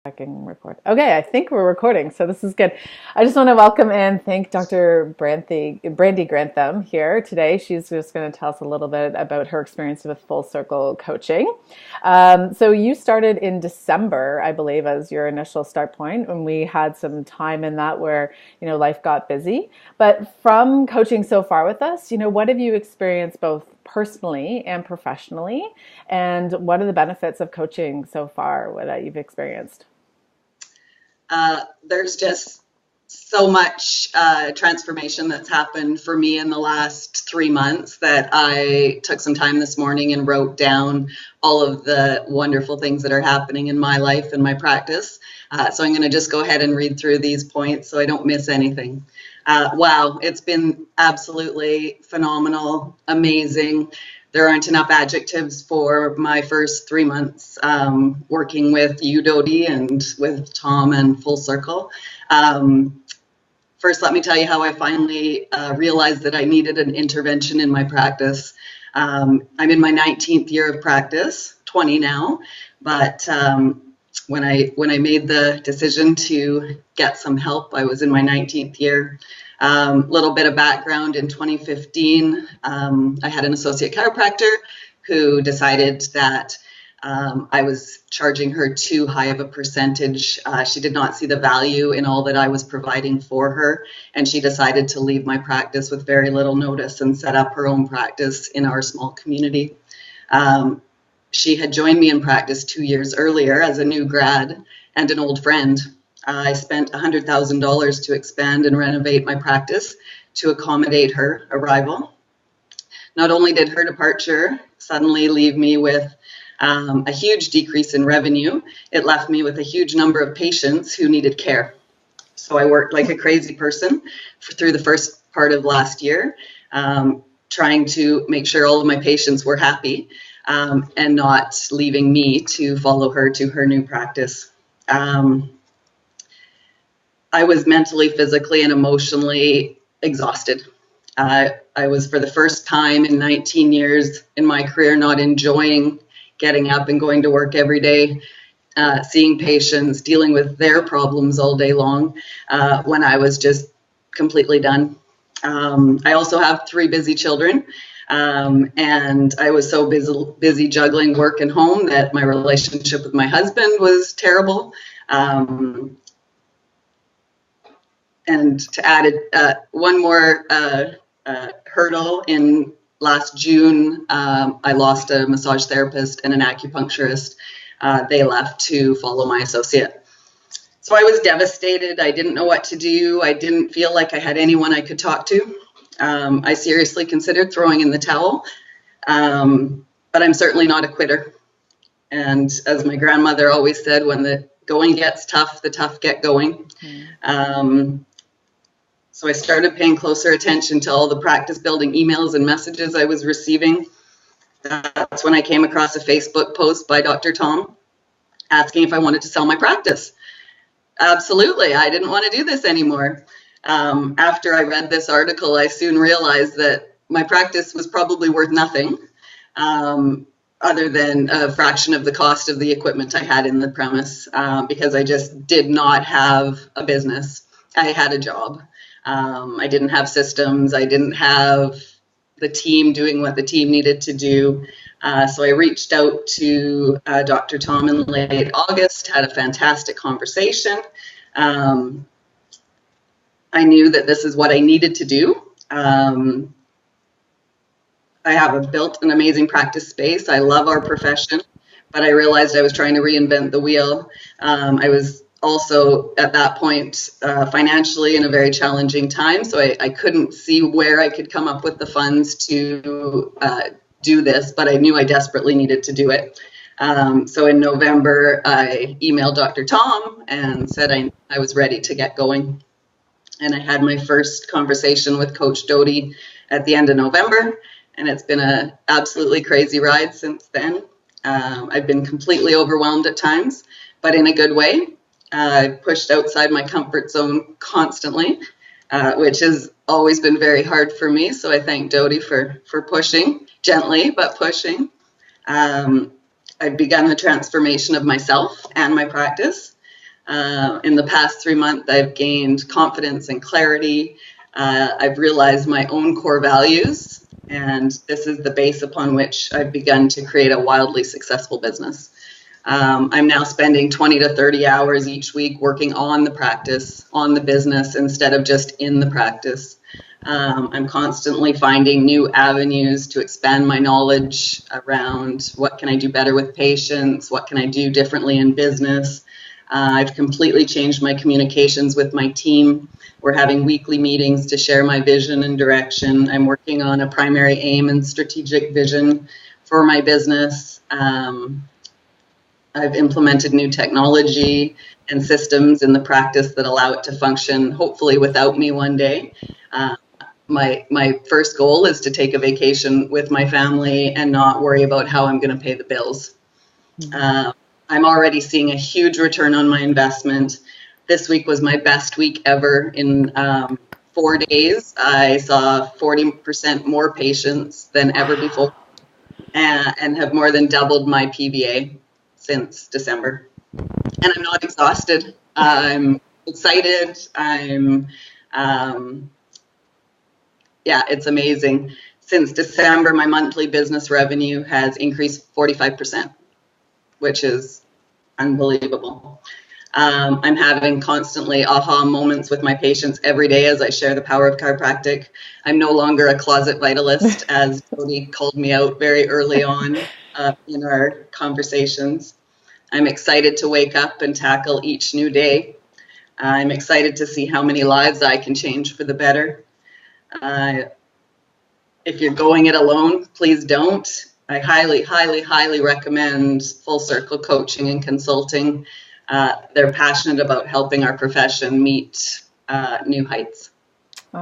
Checking record. Okay, I think we're recording, so this is good. I just want to welcome and thank Dr. Brandy Grantham here today. She's just going to tell us a little bit about her experience with Full Circle coaching. So you started in December, I believe, as your initial start point, and we had some time in that where, life got busy. But from coaching so far with us, what have you experienced both personally and professionally, and what are the benefits of coaching so far that you've experienced? There's just so much transformation that's happened for me in the last 3 months that I took some time this morning and wrote down all of the wonderful things that are happening in my life and my practice. So I'm going to just go ahead and read through these points so I don't miss anything. Wow, it's been absolutely phenomenal, amazing. There aren't enough adjectives for my first 3 months working with you, Dodie, and with Tom and Full Circle. First, let me tell you how I finally realized that I needed an intervention in my practice. I'm in my 19th year of practice, 20 now, but when I made the decision to get some help, I was in my 19th year. Little bit of background: in 2015, I had an associate chiropractor who decided that I was charging her too high of a percentage. She did not see the value in all that I was providing for her, and she decided to leave my practice with very little notice and set up her own practice in our small community. She had joined me in practice 2 years earlier as a new grad and an old friend. I spent $100,000 to expand and renovate my practice to accommodate her arrival. Not only did her departure suddenly leave me with a huge decrease in revenue, it left me with a huge number of patients who needed care. So I worked like a crazy person through the first part of last year, trying to make sure all of my patients were happy and not leaving me to follow her to her new practice. I was mentally, physically, and emotionally exhausted. I was, for the first time in 19 years in my career, not enjoying getting up and going to work every day, seeing patients, dealing with their problems all day long, when I was just completely done. I also have 3 busy children, and I was so busy juggling work and home that my relationship with my husband was terrible. And to add one more hurdle, in last June, I lost a massage therapist and an acupuncturist. They left to follow my associate. So I was devastated. I didn't know what to do. I didn't feel like I had anyone I could talk to. I seriously considered throwing in the towel, but I'm certainly not a quitter. And as my grandmother always said, when the going gets tough, the tough get going. So I started paying closer attention to all the practice building emails and messages I was receiving. That's when I came across a Facebook post by Dr. Tom asking if I wanted to sell my practice. Absolutely, I didn't want to do this anymore. After I read this article, I soon realized that my practice was probably worth nothing, other than a fraction of the cost of the equipment I had in the premise, because I just did not have a business. I had a job. I didn't have systems. I didn't have the team doing what the team needed to do. So I reached out to Dr. Tom in late August, had a fantastic conversation. I knew that this is what I needed to do. I have built an amazing practice space. I love our profession, but I realized I was trying to reinvent the wheel. I was also at that point financially in a very challenging time, so I couldn't see where I could come up with the funds to do this, but I knew I desperately needed to do it. So in November, I emailed Dr. Tom and said I was ready to get going. And I had my first conversation with Coach Dodie at the end of November, and it's been an absolutely crazy ride since then. I've been completely overwhelmed at times, but in a good way. I pushed outside my comfort zone constantly, which has always been very hard for me. So I thank Dodie for pushing, gently, but pushing. I've begun the transformation of myself and my practice. In the past 3 months, I've gained confidence and clarity. I've realized my own core values, and this is the base upon which I've begun to create a wildly successful business. I'm now spending 20 to 30 hours each week working on the practice, on the business, instead of just in the practice. I'm constantly finding new avenues to expand my knowledge around what can I do better with patients, what can I do differently in business. I've completely changed my communications with my team. We're having weekly meetings to share my vision and direction. I'm working on a primary aim and strategic vision for my business. I've implemented new technology and systems in the practice that allow it to function, hopefully without me one day. My first goal is to take a vacation with my family and not worry about how I'm going to pay the bills. I'm already seeing a huge return on my investment. This week was my best week ever. In 4 days, I saw 40% more patients than ever before, and have more than doubled my PVA since December. And I'm not exhausted. I'm excited. Yeah, it's amazing. Since December, my monthly business revenue has increased 45%, which is unbelievable. I'm having constantly aha moments with my patients every day as I share the power of chiropractic. I'm no longer a closet vitalist, as Jody called me out very early on in our conversations. I'm excited to wake up and tackle each new day. I'm excited to see how many lives I can change for the better. If you're going it alone, please don't. I highly, highly, highly recommend Full Circle Coaching and Consulting. They're passionate about helping our profession meet new heights.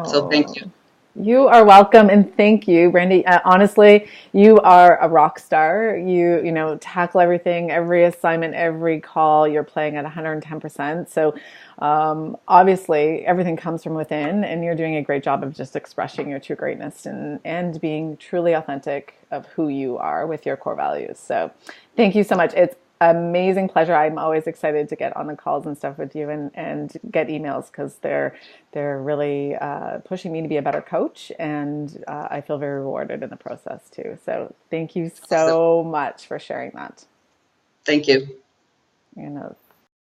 So thank you. You are welcome, and thank you, Brandy. Honestly, you are a rock star. You tackle everything, every assignment, every call. You're playing at 110%. So obviously, everything comes from within, and you're doing a great job of just expressing your true greatness and being truly authentic of who you are with your core values. So thank you so much. It's amazing pleasure. I'm always excited to get on the calls and stuff with you and get emails because they're really pushing me to be a better coach, and I feel very rewarded in the process too. So thank you so much for sharing that. Thank you.